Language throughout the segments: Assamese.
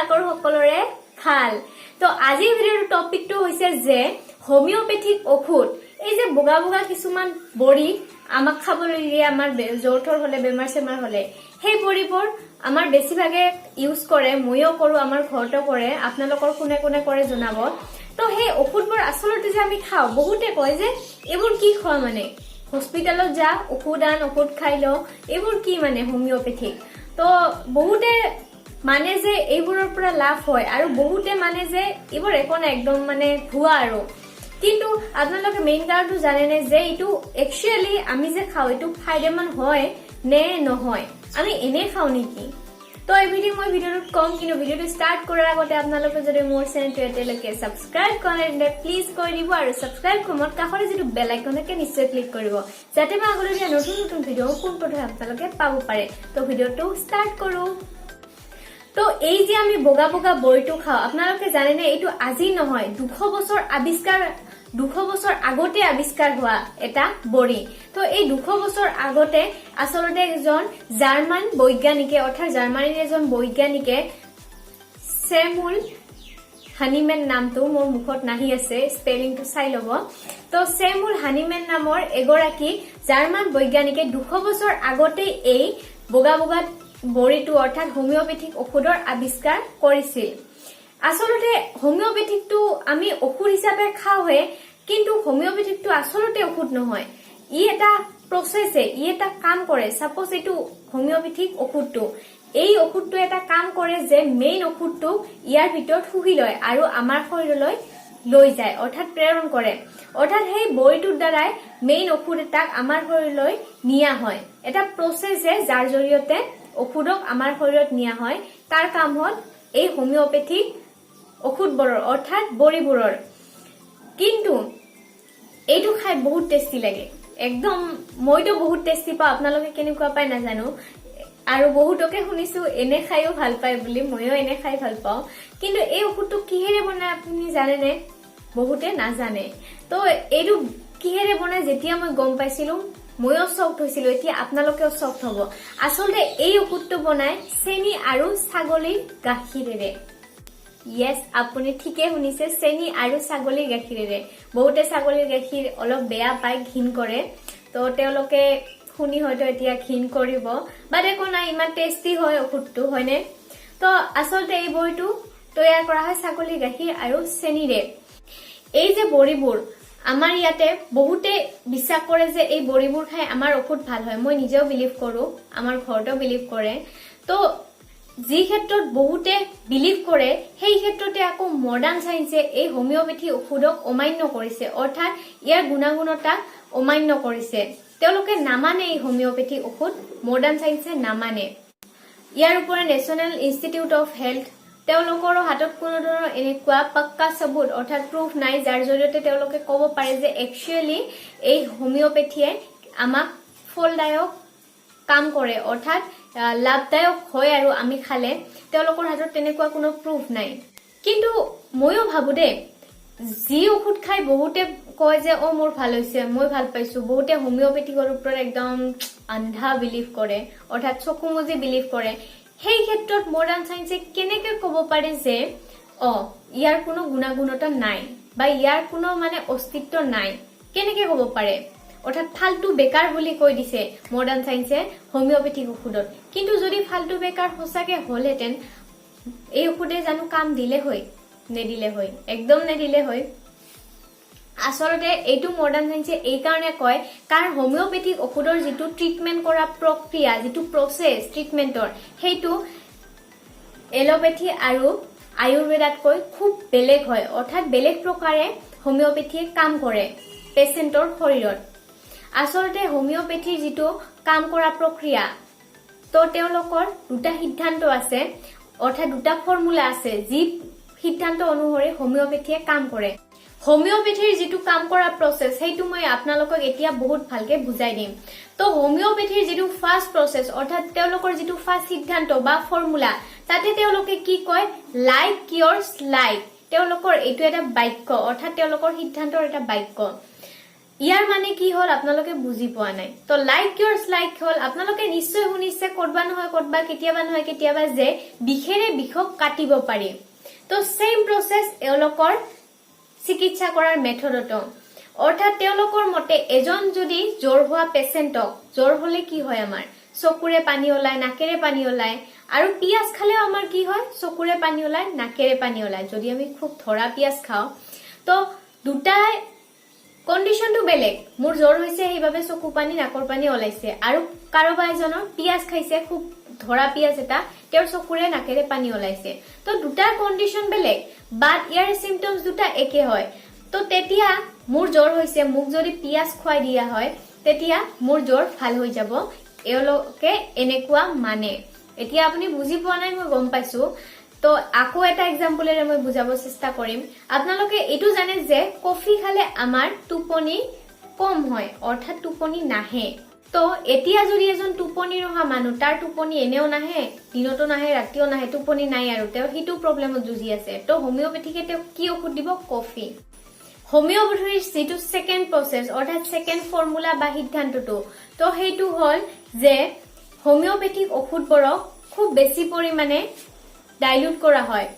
আশা কৰো সকলোৰে ভাল। তো আজিৰ ভিডিঅ'ৰ টপিকটো হৈছে যে হোমিওপ্যাথিক ঔষধ। এই যে বগা বগা কিছুমান বড়ি আমাক খাবলৈ দিয়ে আমাৰ জ্বৰ হলে বেমাৰ চেমাৰ হলে, সেই বড়িবোৰ আমাৰ বেছিভাগে ইউজ কৰে, ময়ো কৰো, আমাৰ ঘৰতো কৰে, আপোনালোকৰ কোনে কোনে কৰে জনাব। তো সেই ঔষধবোৰ আচলতে যে আমি খাওঁ, বহুতে কয় যে এইবোৰ কি খোৱা, মানে হস্পিটেলত যা ঔষধ আন ঔষধ খাই ল, এইবোৰ কি মানে হোমিওপ্যাথিক। তো বহুতে মানে যে এইবোৰৰ পৰা লাভ হয় আৰু বহুতে মানে যে এইবোৰ একো নাই, একদম মানে ভুৱা আৰু। কিন্তু আপোনালোকে মেইন কাৰণটো জানেনে যে এইটো একচুৱেলি আমি যে খাওঁ এইটো ফাইদামান হয় নে নহয়, আমি এনে খাওঁ নেকি। তো এই মই ভিডিঅ'টোত কম, কিন্তু ভিডিঅ'টো ষ্টাৰ্ট কৰাৰ আগতে আপোনালোকে যদি মোৰ চেনেলটো এতিয়ালৈকে ছাবস্ক্ৰাইব কৰে তেন্তে প্লিজ কৰি দিব, আৰু ছাবস্ক্ৰাইব সময়ত কাষৰে যিটো বেল আইকন থাকে নিশ্চয় ক্লিক কৰিব, যাতে মই আগলৈ দিয়া নতুন নতুন ভিডিঅ' পোনপ্ৰথমে আপোনালোকে পাব পাৰে। তো ভিডিঅ'টো ষ্টাৰ্ট কৰো। তো এই যে আমি বগা বগা বড়িটো খাওঁ, আপোনালোকে জানেনে এইটো আজি নহয়, 200 বছৰ আগতে আৱিষ্কাৰ হোৱা এটা বড়ি। তো এই 200 বছৰ আগতে আচলতে এজন জাৰ্মান বৈজ্ঞানিকে, অৰ্থাৎ জাৰ্মানীৰ এজন বৈজ্ঞানিকে, চেমুল হানিমেন নামটো মোৰ মুখত নাহি আছে, স্পেলিংটো চাই ল'ব। তো চেমুল হানিমেন নামৰ এগৰাকী জাৰ্মান বৈজ্ঞানিকে 200 বছৰ আগতে এই বগা বগা বড়িটো অৰ্থাৎ হোমিওপ্যাথিক ঔষধৰ আৱিষ্কাৰ কৰিছিল। আচলতে হোমিওপ্যাথিকটো আমি ঔষধ হিচাপে খাওঁহে, কিন্তু হোমিওপ্যাথিকটো আচলতে ঔষধ নহয়, ই এটা প্ৰচেছে, ই এটা কাম কৰে। সাপোজ এইটো হোমিওপ্যাথিক ঔষধটো, এই ঔষধটো এটা কাম কৰে যে মেইন ঔষধটো ইয়াৰ ভিতৰত শুহি লয় আৰু আমাৰ শৰীৰলৈ লৈ যায়, অৰ্থাৎ প্ৰেৰণ কৰে। অৰ্থাৎ সেই বড়িটোৰ দ্বাৰাই মেইন ঔষধ এটাক আমাৰ শৰীৰলৈ নিয়া হয়। এটা প্ৰচেছে যাৰ জৰিয়তে ঔষধক আমাৰ শৰীৰত নিয়া হয়, তাৰ কাম হল এই হোমিওপ্যাথিক ঔষধবোৰৰ অৰ্থাৎ বড়িবোৰৰ। কিন্তু এইটো খাই বহুত টেষ্টি লাগে, একদম মইতো বহুত টেষ্টি পাওঁ, আপোনালোকে কেনেকুৱা পাই নাজানো। আৰু বহুতকে শুনিছো এনে খাইও ভাল পায় বুলি, ময়ো এনে খাই ভাল পাওঁ। কিন্তু এই ঔষধটো কিহেৰে বনাই আপুনি জানেনে? বহুতে নাজানে। তো এইটো কিহেৰে বনাই যেতিয়া মই গম পাইছিলো ময়ো চক হৈছিলো, এতিয়া আপোনালোকেও চক হব। আচলতে এই ঔষধটো বনাই চেনি আৰু ছাগলীৰ গাখীৰেৰে। ইয়েছ, আপুনি ঠিকে শুনিছে, চেনি আৰু ছাগলীৰ গাখীৰেৰে। বহুতে ছাগলীৰ গাখীৰ অলপ বেয়া পায়, ঘিণ কৰে, তো তেওঁলোকে শুনি হয়তো এতিয়া ঘিণ কৰিব, বাট একো নাই, ইমান টেষ্টি হয় ঔষধটো, হয়নে? তো আচলতে এই বড়িটো তৈয়াৰ কৰা হয় ছাগলীৰ গাখীৰ আৰু চেনিৰে। এই যে বড়িবোৰ আমাৰ ইয়াতে বহুতে বিশ্বাস কৰে যে এই বড়িবোৰ খাই আমাৰ ঔষধ ভাল হয়, মই নিজেও বিলিভ কৰো, আমাৰ ঘৰতো বিলিভ কৰে। তো যি ক্ষেত্ৰত বহুতে বিলিভ কৰে, সেই ক্ষেত্ৰতে আকৌ মডাৰ্ণ চাইন্সে এই হোমিওপ্যাথি ঔষধক অমান্য কৰিছে, অৰ্থাৎ ইয়াৰ গুণাগুণতা অমান্য কৰিছে। তেওঁলোকে নামানে এই হোমিওপ্যাথি ঔষধ, মডাৰ্ণ চাইন্সে নামানে। ইয়াৰ উপৰি নেশ্যনেল ইনষ্টিটিউট অফ হেল্থ, তেওঁলোকৰো হাতত কোনো ধৰণৰ এনেকুৱা পাক্কা সবুত অৰ্থাৎ প্ৰুফ নাই, যাৰ জৰিয়তে তেওঁলোকে ক'ব পাৰে যে একচুৱেলি এই হোমিওপ্যাথিয়ে আমাক ফলদায়ক কাম কৰে, অৰ্থাৎ লাভদায়ক হয় আৰু আমি খালে। তেওঁলোকৰ হাতত তেনেকুৱা কোনো প্ৰুফ নাই। কিন্তু ময়ো ভাবো দেই, যি ঔষধ খাই বহুতে কয় যে অ মোৰ ভাল হৈছে, মই ভাল পাইছো, বহুতে হোমিওপ্যাথিকৰ ওপৰত একদম আন্ধা বিলিভ কৰে, অৰ্থাৎ চকু মুজি বিলিভ কৰে। সেই ক্ষেত্ৰত মডাৰ্ণ চাইন্সে কেনেকে ক'ব পাৰে যে ইয়াৰ কোনো গুণাগুণতা নাই বা ইয়াৰ কোনো মানে অস্তিত্ব নাই, কেনেকে ক'ব পাৰে? অৰ্থাৎ ফাল্টু বেকাৰ বুলি কৈ দিছে মডাৰ্ণ চাইন্সে হোমিওপ্যাথিক ঔষধত। কিন্তু যদি ফাল্টু বেকাৰ সঁচাকে হলহেঁতেন, এই ঔষধে জানো কাম দিলে হয়? নেদিলে হয়, একদম নেদিলে হয়। আচলতে এইটো মডাৰ্ণ চাইন্সে এই কাৰণে কয় কাৰণ হোমিওপ্যাথিক ঔষধৰ যিটো ট্ৰিটমেন্ট কৰা প্ৰক্ৰিয়া, যিটো প্ৰচেছ ট্ৰিটমেন্টৰ, সেইটো এলোপেথি আৰু আয়ুৰ্বেদাতকৈ খুব বেলেগ হয়, অৰ্থাৎ বেলেগ প্ৰকাৰে হোমিওপ্যাথিয়ে কাম কৰে পেচেণ্টৰ শৰীৰত। আচলতে হোমিওপ্যাথিৰ যিটো কাম কৰা প্ৰক্ৰিয়া, তো তেওঁলোকৰ দুটা সিদ্ধান্ত আছে, অৰ্থাৎ দুটা ফৰ্মুলা আছে, যি সিদ্ধান্ত অনুসৰি হোমিওপ্যাথিয়ে কাম কৰে। হোমিওপ্যাথিৰ যিটো কাম কৰা প্ৰচেছ, সেইটো মই আপোনালোকক এতিয়া বহুত ভালকে বুজাই দিম। তো হোমিওপ্যাথিৰ যিটো ফাৰ্ষ্ট প্ৰচেছ, অৰ্থাৎ তেওঁলোকৰ যিটো ফাৰ্ষ্ট সিদ্ধান্ত বা ফৰ্মুলা, তাতে তেওঁলোকে কি কয়, লাইক কিয়ৰ্ছ লাইক। তেওঁলোকৰ এইটো এটা বাক্য, অৰ্থাৎ তেওঁলোকৰ সিদ্ধান্তৰ এটা বাক্য। ইয়াৰ মানে কি হল আপোনালোকে বুজি পোৱা নাই তো লাইক ইয়োৰছ লাইক হল আপোনালোকে নিশ্চয় শুনিছে কৰবা নহয় কেতিয়াবা যে বিষেৰে বিষক কাটিব পাৰি তো সেম প্ৰসেস এওঁলোকৰ চিকিৎসা কৰাৰ মেথডটো অৰ্থাৎ তেওঁলোকৰ মতে এজন যদি জ্বৰ হোৱা পেশেন্টক জ্বৰ হলে কি হয় আমাৰ চকুৰে পানী ওলায় নাকেৰে পানী ওলায় আৰু পিয়াজ খালেও আমাৰ কি হয় চকুৰে পানী ওলায় নাকেৰে পানী ওলায় যদি আমি খুব ধৰা পিয়াজ খাও তো দুটাই কন্ডিশনটো বেলেগ মোৰ জ্বৰ হৈছে সেইভাবে চকু পানী নাকৰ পানী ওলাইছে আৰু কাৰোবা এজনৰ পিয়াজ খাইছে খুব ধৰা পিয়াজ এটা তেওঁৰ চকুৰে নাকেৰে পানী ওলাইছে তো দুটা কন্ডিশন বেলেগ বাট ইয়াৰ সিম্পটমস দুটা একে হয় তো তেতিয়া মোৰ জ্বৰ হৈছে মোক যদি পিয়াজ খুৱাই দিয়া হয় তেতিয়া মোৰ জ্বৰ ভাল হৈ যাব এওঁলোকে এনেকুৱা মানে এতিয়া আপুনি বুজি পোৱা নাই মই গম পাইছো তো আকৌ এটা এক্সাম্পলেৰে মই বুজাব চেষ্টা কৰিম আপোনালোকে এটো জানে যে কফি খালে আমাৰ টোপনি কম হয় অৰ্থাৎ টোপনি নাহে তো এতিয়া যদি এজন টোপনি ৰহা মানুহ তাৰ টোপনি এনেও নাহে দিনতো নাহে ৰাতিও নাহে টোপনি নাই আৰু তেওঁ হিটো প্ৰবলেমত যুজি আছে তো হোমিওপ্যাথিকে তেওঁ কি ঔষধ দিব কফি হোমিওপ্যাথিৰ যেটো সেকেন্ড প্ৰসেস অৰ্থাৎ সেকেন্ড ফৰ্মুলা বা সিদ্ধান্তটো তো হেইটো হল যে হোমিওপ্যাথিক ঔষধবোৰক খুব বেছি পৰিমাণে ডাইলুট কৰা হয়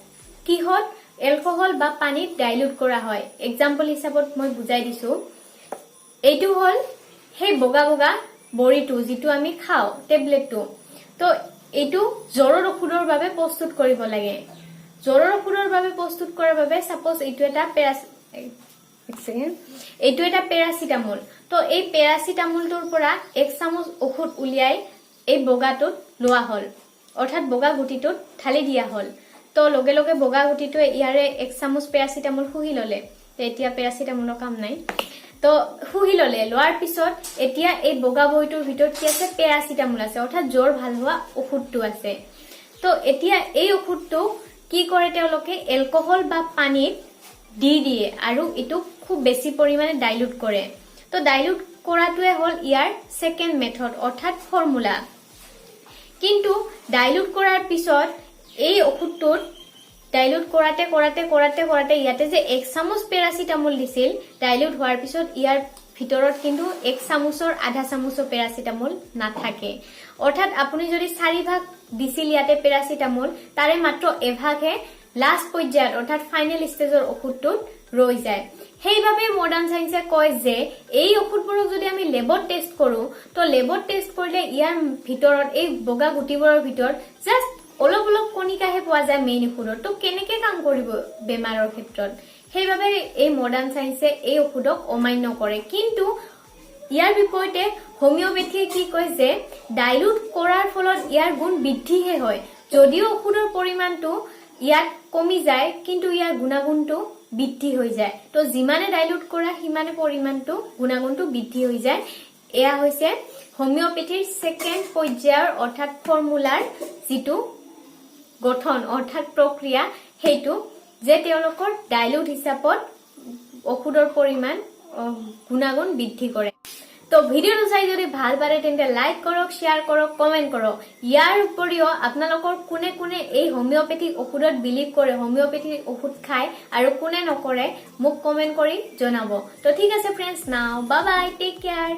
কিহত এলকহল বা পানীত ডাইলুট কৰা হয় এক্সাম্পল হিচাপত মই বুজাই দিছো এইটো হল সেই বগা বড়িটো যেটো আমি খাও টেবলেটটো তো এইটো জ্বৰৰ ঔষধৰ বাবে প্ৰস্তুত কৰিব লাগে জ্বৰৰ ঔষধৰ বাবে প্ৰস্তুত কৰাৰ বাবে সাপোজ এইটো এটা পেৰাচিটামল তো এই পেৰাচিটামলটোৰ পৰা এক চামুচ ঔষধ উলিয়াই এই বগাটোত লোৱা হল অৰ্থাৎ বগা গুটিটোত ঢালি দিয়া হল তো লগে লগে বগা গুটিটোৱে ইয়াৰে এক চামুচ পেৰাচিটামল খুহি ললে এতিয়া পেৰাচিটামলৰ কাম নাই তো খুহি ললে লোৱাৰ পিছত এতিয়া এই বগা বড়িটোৰ ভিতৰত কি আছে পেৰাচিটামল আছে অৰ্থাৎ জ্বৰ ভাল হোৱা ঔষধটো আছে তো এতিয়া এই ঔষধটো কি কৰে তেওঁলোকে এলকহল বা পানীত দি দিয়ে আৰু এটো খুব বেছি পৰিমাণে ডাইলুট কৰে তো ডাইলুট কৰাটোৱে হল ইয়াৰ সেকেন্ড মেথড অৰ্থাৎ ফৰ্মুলা কিন্তু ডাইলুট কৰাৰ পিছত এই ঔষধটোত ডাইলুট কৰাতে ইয়াতে যে এক চামুচ পেৰাচিটামল দিছিল ডাইলুট হোৱাৰ পিছত ইয়াৰ ভিতৰত কিন্তু এক চামুচৰ আধা চামুচৰ পেৰাচিটামল নাথাকে অৰ্থাৎ আপুনি যদি 4 ভাগ দিছিল ইয়াতে পেৰাচিটামল তাৰে মাত্ৰ এভাগহে লাষ্ট পৰ্যায়ত অৰ্থাৎ ফাইনেল ষ্টেজৰ ঔষধটোত ৰৈ যায় সেইভাবে মডাৰ্ন সায়েন্সে কয় যে এই ঔষধবোৰক যদি আমি লেবত টেষ্ট কৰো তো লেবত টেষ্ট কৰিলে ইয়াৰ ভিতৰত এই বগা গুটিবোৰৰ ভিতৰত জাস্ট অলপ কণিকাহে পোৱা যায় মেইন ঔষধৰ তো কেনেকে কাম কৰিব বেমাৰৰ ক্ষেত্ৰত সেইভাবে এই মডাৰ্ন সায়েন্সে এই ঔষধক অমান্য কৰে কিন্তু ইয়াৰ বিপৰীতে হোমিওপ্যাথিয়ে কি কয় যে ডাইলুট কৰাৰ ফলত ইয়াৰ গুণ বৃদ্ধিহে হয় যদিও ঔষধৰ পৰিমাণটো ইয়াত কমি যায় কিন্তু ইয়াৰ গুণাগুণটো বৃদ্ধি হৈ যায় তো যিমানে ডাইলুট কৰা সিমানে পৰিমাণটো গুণাগুণটো বৃদ্ধি হৈ যায় এয়া হৈছে হোমিওপ্যাথিৰ সেকেন্ড পৰ্যায়ৰ অৰ্থাৎ ফৰ্মুলাৰ যেটো গঠন অৰ্থাৎ প্ৰক্ৰিয়া হেতু যে তেওঁলোকৰ ডাইলুট হিচাপত ঔষধৰ পৰিমাণ গুণাগুণ বৃদ্ধি কৰে তো ভিডিওটো চাই যদি ভাল পালে তেন্তে লাইক কৰক শেয়াৰ কৰক কমেন্ট কৰক ইয়াৰ উপৰিও আপোনালোকৰ কোনে এই হোমিওপ্যাথিক ঔষধত বিলিভ কৰে হোমিওপ্যাথিক ঔষধ খায় আৰু কোনে নকৰে মোক কমেন্ট কৰি জনাব তো ঠিক আছে ফ্ৰেণ্ডছ নাও বাই বাই টেক কেয়াৰ